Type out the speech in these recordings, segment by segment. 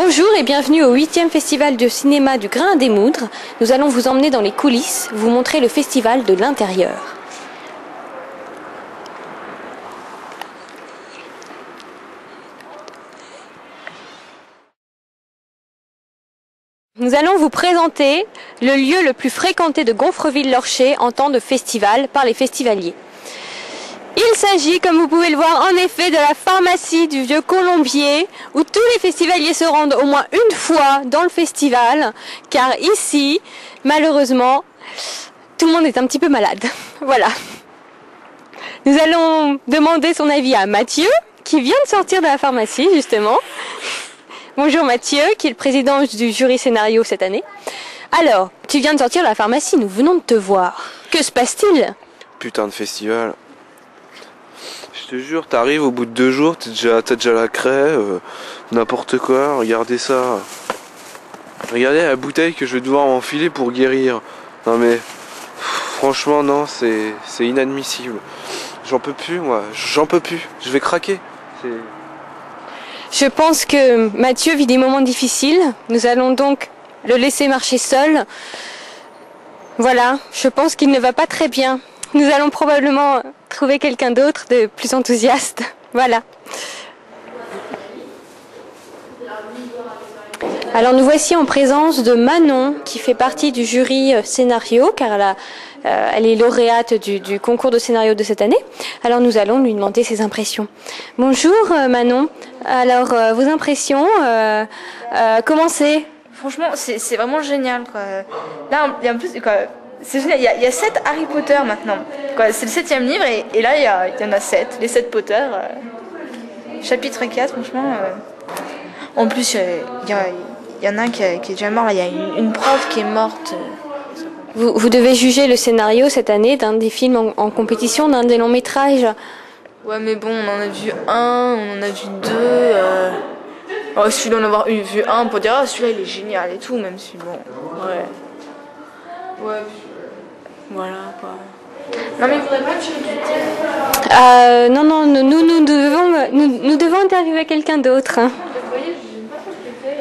Bonjour et bienvenue au 8e festival de cinéma du Grain des Moudres. Nous allons vous emmener dans les coulisses, vous montrer le festival de l'intérieur. Nous allons vous présenter le lieu le plus fréquenté de Gonfreville-Lorcher en temps de festival par les festivaliers. Il s'agit, comme vous pouvez le voir, en effet de la pharmacie du Vieux Colombier, où tous les festivaliers se rendent au moins une fois dans le festival, car ici, malheureusement, tout le monde est un petit peu malade. Voilà. Nous allons demander son avis à Mathieu, qui vient de sortir de la pharmacie, justement. Bonjour Mathieu, qui est le président du jury scénario cette année. Alors, tu viens de sortir de la pharmacie, nous venons de te voir. Que se passe-t-il? Putain de festival. Je te jure, t'arrives au bout de 2 jours, t'as déjà la craie, n'importe quoi, regardez ça. Regardez la bouteille que je vais devoir m'enfiler pour guérir. Non mais, franchement non, c'est inadmissible. J'en peux plus moi, j'en peux plus, je vais craquer. Je pense que Mathieu vit des moments difficiles, nous allons donc le laisser marcher seul. Voilà, je pense qu'il ne va pas très bien. Nous allons probablement trouver quelqu'un d'autre de plus enthousiaste. Voilà. Alors nous voici en présence de Manon, qui fait partie du jury scénario, car elle est lauréate du concours de scénario de cette année. Alors nous allons lui demander ses impressions. Bonjour Manon. Alors vos impressions, comment c'est? Franchement, c'est vraiment génial, quoi. Là, il y a en plus, quoi, c'est génial. Il y a 7 Harry Potter maintenant. C'est le 7e livre et là, il y en a 7. Les 7 Potter. Chapitre 4, franchement. En plus, il y en a un qui est déjà mort. Là, il y a une prof qui est morte. Vous devez juger le scénario cette année d'un des films en compétition, d'un des longs métrages. Ouais, mais bon, on en a vu un, on en a vu 2. Oh, il suffit d'en avoir vu un pour dire, ah, celui-là, il est génial et tout, même si, bon, ouais. Ouais, voilà, quoi. Non, mais il faudrait pas que je Non, nous devons interviewer quelqu'un d'autre. Vous voyez, je sais pas trop ce que c'est.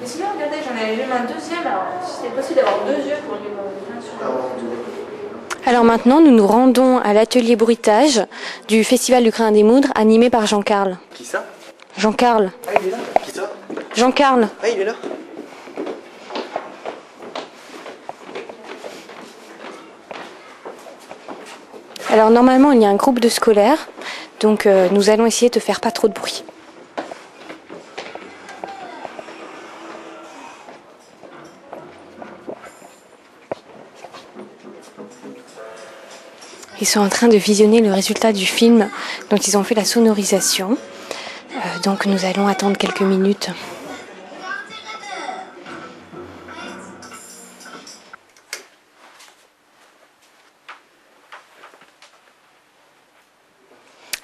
Mais sinon, regardez, j'en avais même un deuxième, alors si c'était possible d'avoir 2 yeux pour les bien sûr. Alors maintenant, nous nous rendons à l'atelier bruitage du Festival du Grain des Moudres, animé par Jean-Carl. Qui ça? Jean-Carl. Ah il est là? Qui ça? Jean-Carl. Ah il est là? Alors normalement, il y a un groupe de scolaires, donc nous allons essayer de faire pas trop de bruit. Ils sont en train de visionner le résultat du film dont ils ont fait la sonorisation. Donc nous allons attendre quelques minutes.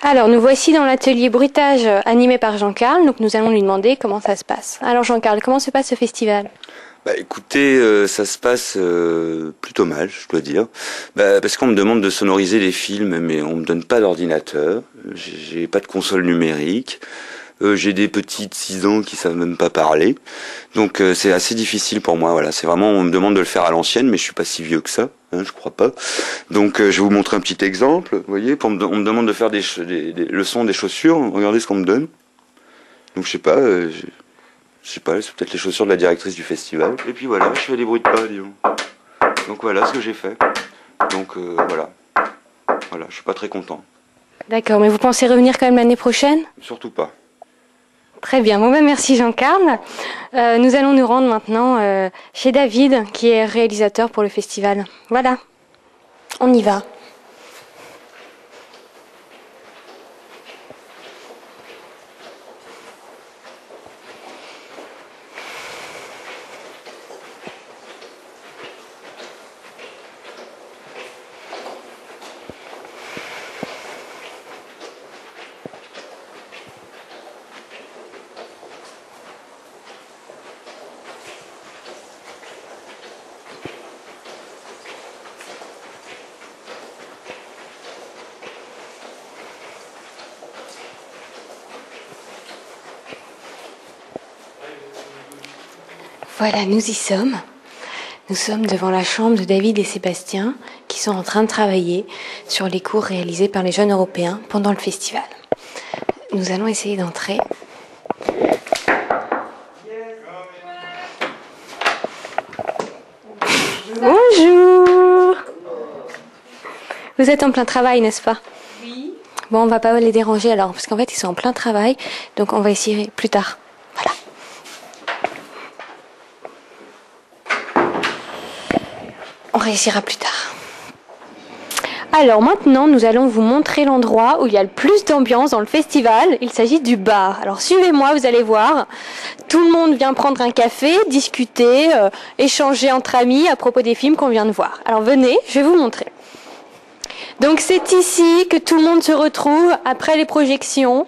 Alors nous voici dans l'atelier bruitage animé par Jean-Carl, donc nous allons lui demander comment ça se passe. Alors Jean-Carl, comment se passe ce festival? Bah écoutez, ça se passe plutôt mal, je dois dire. Parce qu'on me demande de sonoriser les films, mais on me donne pas d'ordinateur. J'ai pas de console numérique. J'ai des petites 6 ans qui savent même pas parler. Donc c'est assez difficile pour moi. Voilà, c'est vraiment, on me demande de le faire à l'ancienne, mais je suis pas si vieux que ça, hein, je crois pas. Donc je vais vous montrer un petit exemple. Vous voyez, on me demande de faire le son des chaussures. Regardez ce qu'on me donne. Donc je sais pas. C'est peut-être les chaussures de la directrice du festival. Et puis voilà, je fais des bruits de pas, disons. Donc voilà ce que j'ai fait. Donc voilà. Voilà, je suis pas très content. D'accord, mais vous pensez revenir quand même l'année prochaine? Surtout pas. Très bien, bon ben merci Jean-Carl. Nous allons nous rendre maintenant chez David, qui est réalisateur pour le festival. Voilà, on y va. Voilà, nous y sommes. Nous sommes devant la chambre de David et Sébastien qui sont en train de travailler sur les cours réalisés par les jeunes européens pendant le festival. Nous allons essayer d'entrer. Bonjour. Vous êtes en plein travail, n'est-ce pas? Oui. Bon, on va pas les déranger alors, parce qu'en fait, ils sont en plein travail, donc on va essayer plus tard. Voilà. On réussira plus tard. Alors maintenant, nous allons vous montrer l'endroit où il y a le plus d'ambiance dans le festival. Il s'agit du bar. Alors suivez-moi, vous allez voir. Tout le monde vient prendre un café, discuter, échanger entre amis à propos des films qu'on vient de voir. Alors venez, je vais vous montrer. Donc c'est ici que tout le monde se retrouve après les projections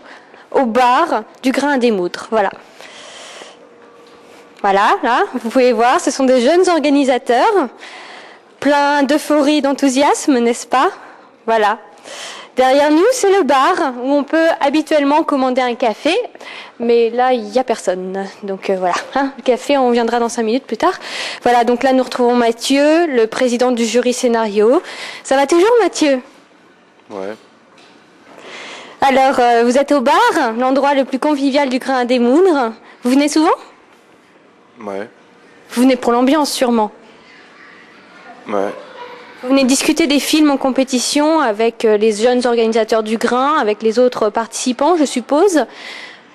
au bar du Grain à démoudre. Voilà. Voilà, là, vous pouvez voir, ce sont des jeunes organisateurs. Plein d'euphorie, d'enthousiasme, n'est-ce pas? Voilà. Derrière nous, c'est le bar où on peut habituellement commander un café. Mais là, il n'y a personne. Donc voilà, hein, le café, on viendra dans 5 minutes plus tard. Voilà, donc là, nous retrouvons Mathieu, le président du jury scénario. Ça va toujours, Mathieu? Ouais. Alors, vous êtes au bar, l'endroit le plus convivial du Grain à démoudre. Vous venez souvent? Ouais. Vous venez pour l'ambiance, sûrement. Ouais. Vous venez discuter des films en compétition avec les jeunes organisateurs du Grain, avec les autres participants, je suppose.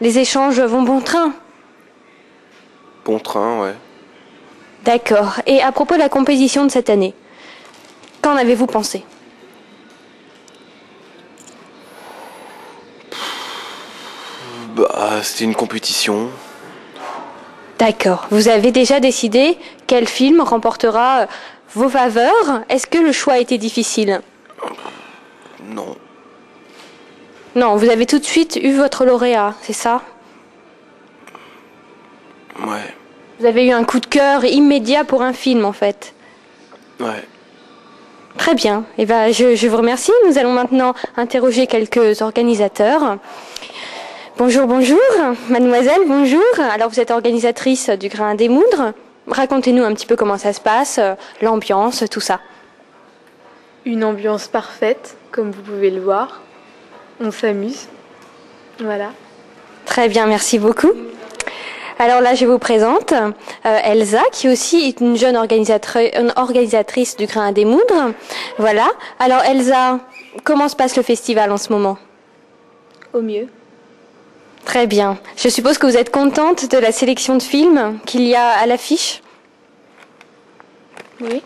Les échanges vont bon train. Bon train, ouais. D'accord. Et à propos de la compétition de cette année, qu'en avez-vous pensé? Bah, c'était une compétition. D'accord. Vous avez déjà décidé quel film remportera vos faveurs? Est-ce que le choix a été difficile? Non. Non, vous avez tout de suite eu votre lauréat, c'est ça? Ouais. Vous avez eu un coup de cœur immédiat pour un film, en fait. Ouais. Très bien. Eh ben, je vous remercie. Nous allons maintenant interroger quelques organisateurs. Bonjour, bonjour. Mademoiselle, bonjour. Alors, vous êtes organisatrice du Grain à démoudre. Racontez-nous un petit peu comment ça se passe, l'ambiance, tout ça. Une ambiance parfaite, comme vous pouvez le voir. On s'amuse. Voilà. Très bien, merci beaucoup. Alors là, je vous présente Elsa, qui aussi est une jeune organisatrice du Grain à démoudre. Voilà. Alors Elsa, comment se passe le festival en ce moment? Au mieux. Très bien. Je suppose que vous êtes contente de la sélection de films qu'il y a à l'affiche? Oui.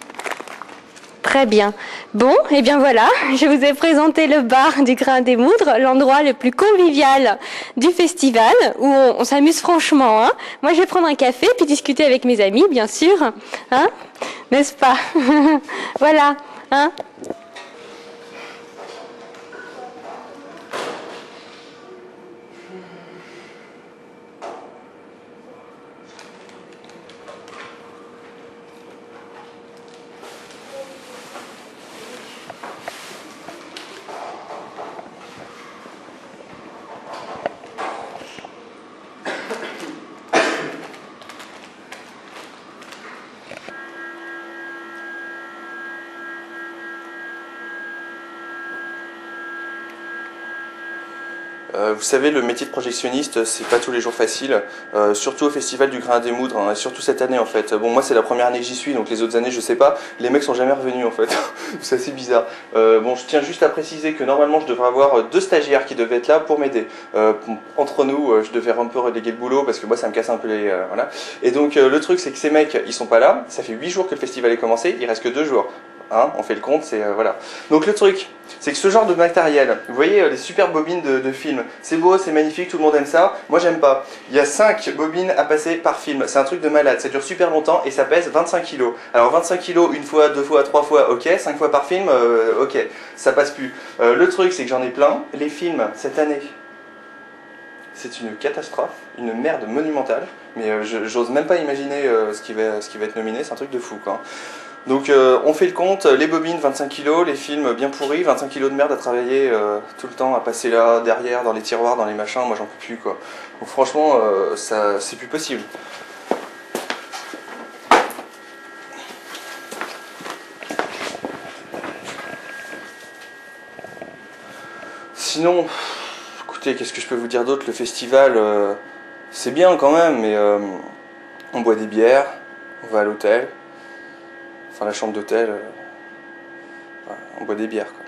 Très bien. Bon, et bien voilà, je vous ai présenté le bar du Grain à démoudre, l'endroit le plus convivial du festival, où on s'amuse franchement. Hein. Moi, je vais prendre un café, puis discuter avec mes amis, bien sûr. Hein, n'est-ce pas? Voilà. Hein. Vous savez, le métier de projectionniste, c'est pas tous les jours facile, surtout au Festival du Grain à démoudre, hein, surtout cette année en fait. Bon, moi c'est la première année que j'y suis, donc les autres années je sais pas, les mecs sont jamais revenus en fait, c'est assez bizarre. Bon, je tiens juste à préciser que normalement je devrais avoir 2 stagiaires qui devaient être là pour m'aider. Entre nous, je devais un peu reléguer le boulot parce que moi ça me casse un peu les... voilà. Et donc le truc c'est que ces mecs, ils sont pas là, ça fait 8 jours que le festival est commencé, il reste que 2 jours. Hein, on fait le compte, c'est voilà. Donc le truc, c'est que ce genre de matériel, vous voyez les super bobines de films, c'est beau, c'est magnifique, tout le monde aime ça. Moi j'aime pas. Il y a 5 bobines à passer par film, c'est un truc de malade, ça dure super longtemps et ça pèse 25 kilos. Alors 25 kilos une fois, 2 fois, 3 fois, ok, 5 fois par film, ok, ça passe plus. Le truc c'est que j'en ai plein. Les films cette année, c'est une catastrophe, une merde monumentale. Mais j'ose même pas imaginer ce qui va être nominé, c'est un truc de fou quoi. Donc on fait le compte, les bobines 25 kg, les films bien pourris, 25 kg de merde à travailler tout le temps, à passer là, derrière, dans les tiroirs, dans les machins, moi j'en peux plus quoi. Donc franchement, ça c'est plus possible. sinon, écoutez, qu'est-ce que je peux vous dire d'autre? Le festival, c'est bien quand même, mais on boit des bières, on va à l'hôtel, enfin la chambre d'hôtel, voilà, on boit des bières quoi.